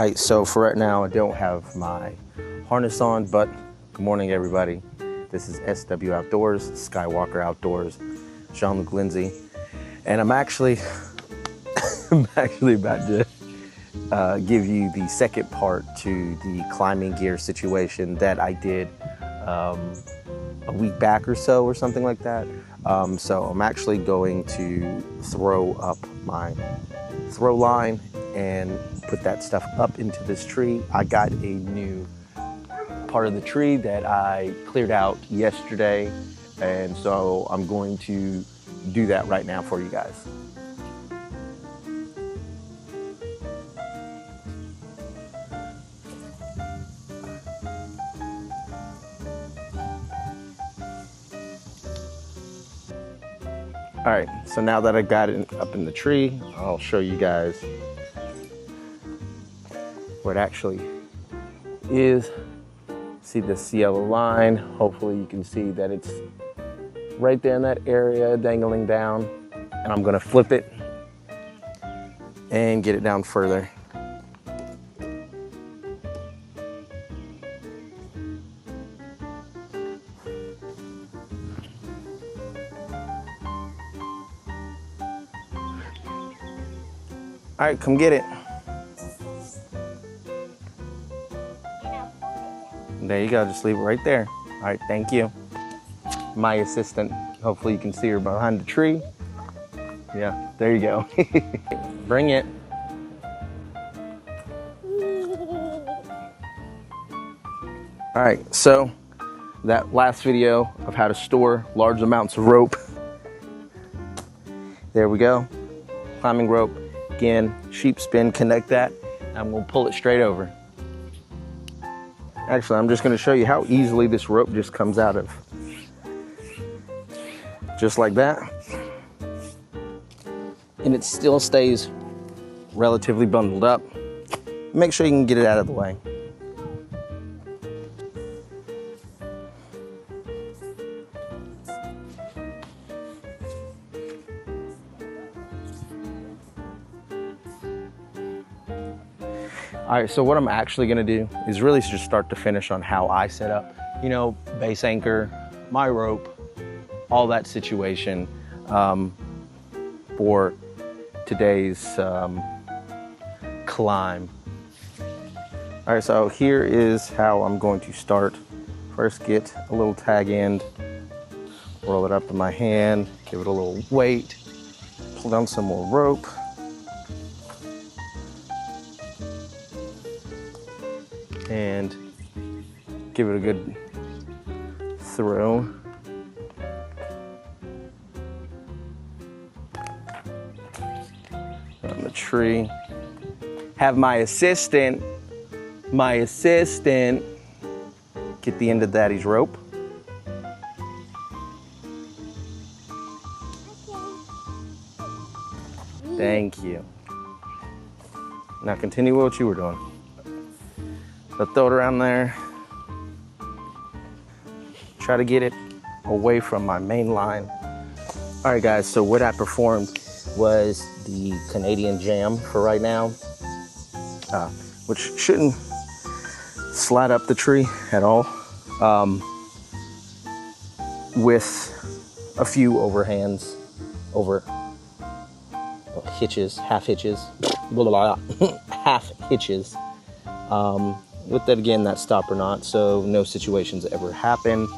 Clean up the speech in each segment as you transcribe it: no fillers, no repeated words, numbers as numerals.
right, so for right now, I don't have my harness on, but good morning, everybody. This is SW Outdoors, SkyWalker Outdoors, Jean-Luc Lindsay, and I'm actually about to give you the second part to the climbing gear situation that I did a week back or so, or something like that. So I'm actually going to throw up my throw line and put that stuff up into this tree. I got a new part of the tree that I cleared out yesterday, and so I'm going to do that right now for you guys. All right, so now that I got it up in the tree, I'll show you guys where it actually is. See this yellow line? Hopefully you can see that it's right there in that area, dangling down. And I'm gonna flip it and get it down further. All right, come get it. There you go, just leave it right there. All right, thank you. My assistant, hopefully you can see her behind the tree. Yeah, there you go. Bring it. All right, so that last video of how to store large amounts of rope. There we go, climbing rope. Again, sheepskin, connect that, and we'll pull it straight over. Actually, I'm just gonna show you how easily this rope just comes out of. Just like that. And it still stays relatively bundled up. Make sure you can get it out of the way. All right, so what I'm actually gonna do is really just start to finish on how I set up, you know, base anchor, my rope, all that situation for today's climb. All right, so here is how I'm going to start. First, get a little tag end, roll it up in my hand, give it a little weight, pull down some more rope. And give it a good throw. On the tree. Have my assistant get the end of Daddy's rope. Thank you. Now continue what you were doing. So throw it around there. Try to get it away from my main line. All right, guys, so what I performed was the Canadian jam for right now, which shouldn't slide up the tree at all, with a few overhands, hitches, half hitches, blah, blah, blah, half hitches. With that, again, that stop or not, so no situations ever happen.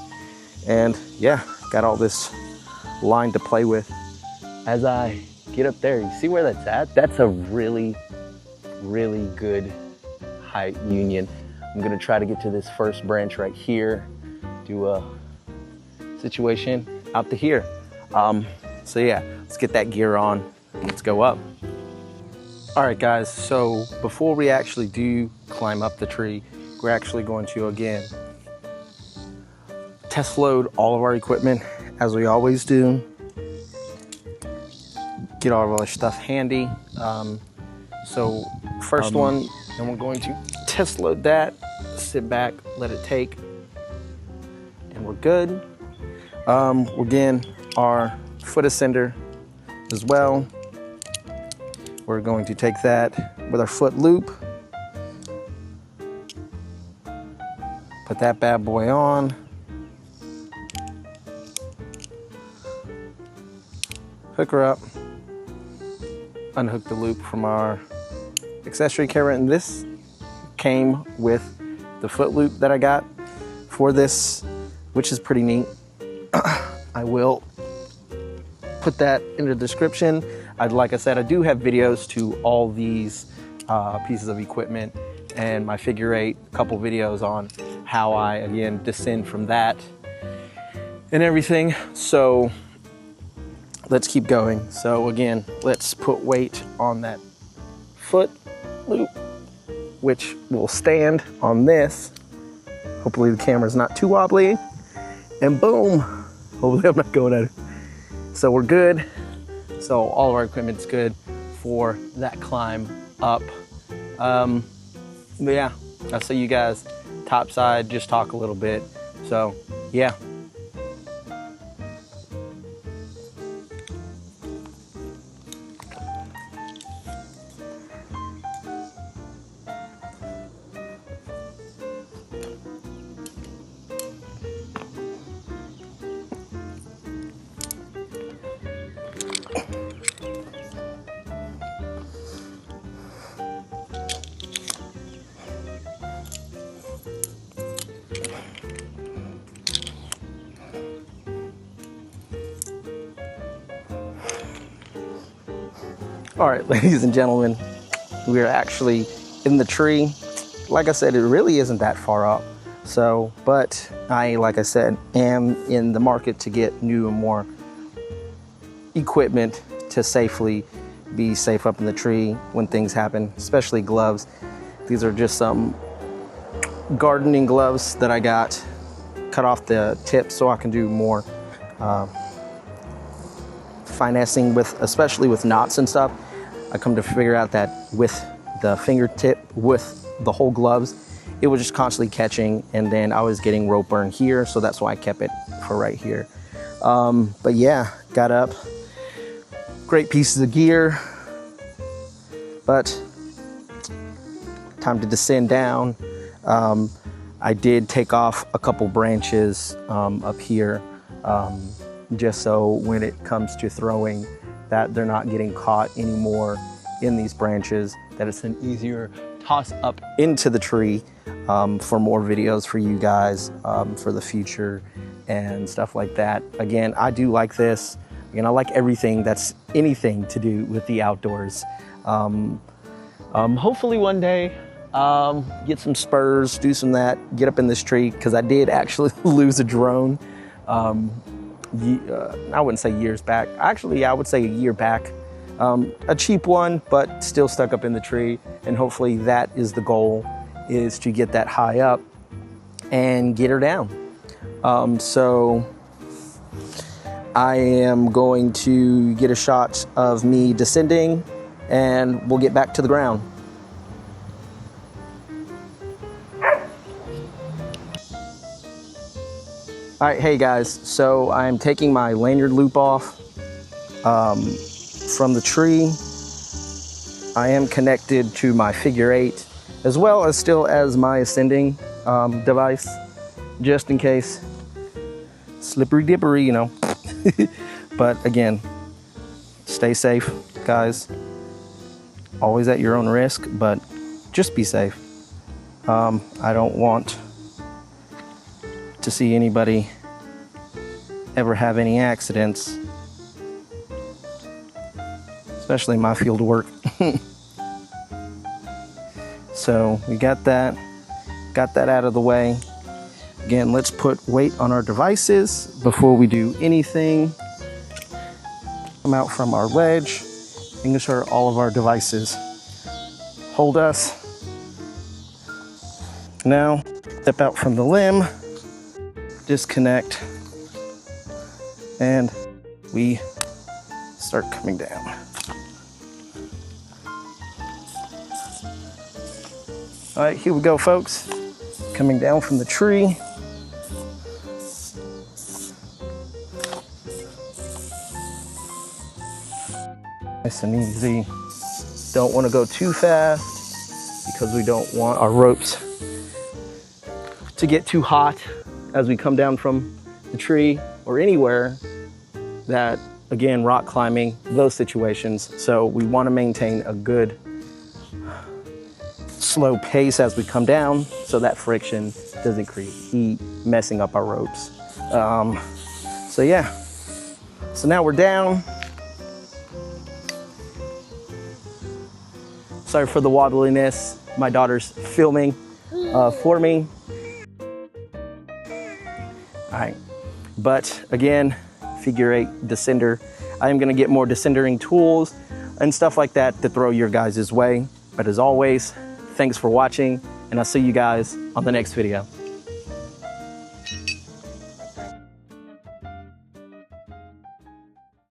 And yeah, got all this line to play with. As I get up there, you see where that's at? That's a really, really good height union. I'm gonna try to get to this first branch right here, do a situation out to here. So yeah, let's get that gear on, let's go up. All right, guys, so before we actually do climb up the tree, we're actually going to, again, test load all of our equipment, as we always do. Get all of our stuff handy. So first one, and we're going to test load that, sit back, let it take, and we're good. Again, our foot ascender as well. We're going to take that with our foot loop, Put that bad boy on. Hook her up. Unhook the loop from our accessory camera, and this came with the foot loop that I got for this, which is pretty neat. I will put that in the description. Like I said, I do have videos to all these pieces of equipment, and my figure eight, a couple videos on how I, again, descend from that and everything. So let's keep going. So again, let's put weight on that foot loop, which will stand on this. Hopefully the camera's not too wobbly. And boom, hopefully I'm not going at it. So we're good. So all of our equipment's good for that climb up. But yeah, I'll see you guys topside, just talk a little bit. So yeah. All right, ladies and gentlemen, we are actually in the tree. Like I said, it really isn't that far up. So, but I, like I said, am in the market to get new and more equipment to safely be safe up in the tree when things happen, especially gloves. These are just some gardening gloves that I got, cut off the tips so I can do more finessing with, especially with knots and stuff. I come to figure out that with the fingertip, with the whole gloves, it was just constantly catching, and then I was getting rope burn here, so that's why I kept it for right here. But yeah, got up, great pieces of gear, but time to descend down. I did take off a couple branches up here, just so when it comes to throwing, that they're not getting caught anymore in these branches, that it's an easier toss up into the tree for more videos for you guys for the future and stuff like that. Again, I do like this. Again, I like everything that's anything to do with the outdoors. Hopefully one day, get some spurs, do some that, get up in this tree, because I did actually lose a drone. I wouldn't say years back. Actually, I would say a year back. A cheap one, but still stuck up in the tree. And hopefully that is the goal, is to get that high up and get her down. So I am going to get a shot of me descending, and we'll get back to the ground. All right, hey guys, so I'm taking my lanyard loop off from the tree. I am connected to my figure eight, as well as still as my ascending device, just in case. Slippery dippery, you know. But again, stay safe, guys. Always at your own risk, but just be safe. I don't want to see anybody ever have any accidents, especially my field work. So we got that out of the way. Again, let's put weight on our devices before we do anything. Come out from our ledge, making sure all of our devices hold us. Now, step out from the limb, disconnect, and we start coming down. All right, here we go, folks. Coming down from the tree. Nice and easy. Don't want to go too fast because we don't want our ropes to get too hot as we come down from the tree or anywhere that, again, rock climbing, those situations. So we want to maintain a good slow pace as we come down so that friction doesn't create heat, messing up our ropes. So yeah, so now we're down. Sorry for the wobbliness. My daughter's filming for me. All right, but again, figure 8 descender. I am gonna get more descendering tools and stuff like that to throw your guys' way. But as always, thanks for watching, and I'll see you guys on the next video.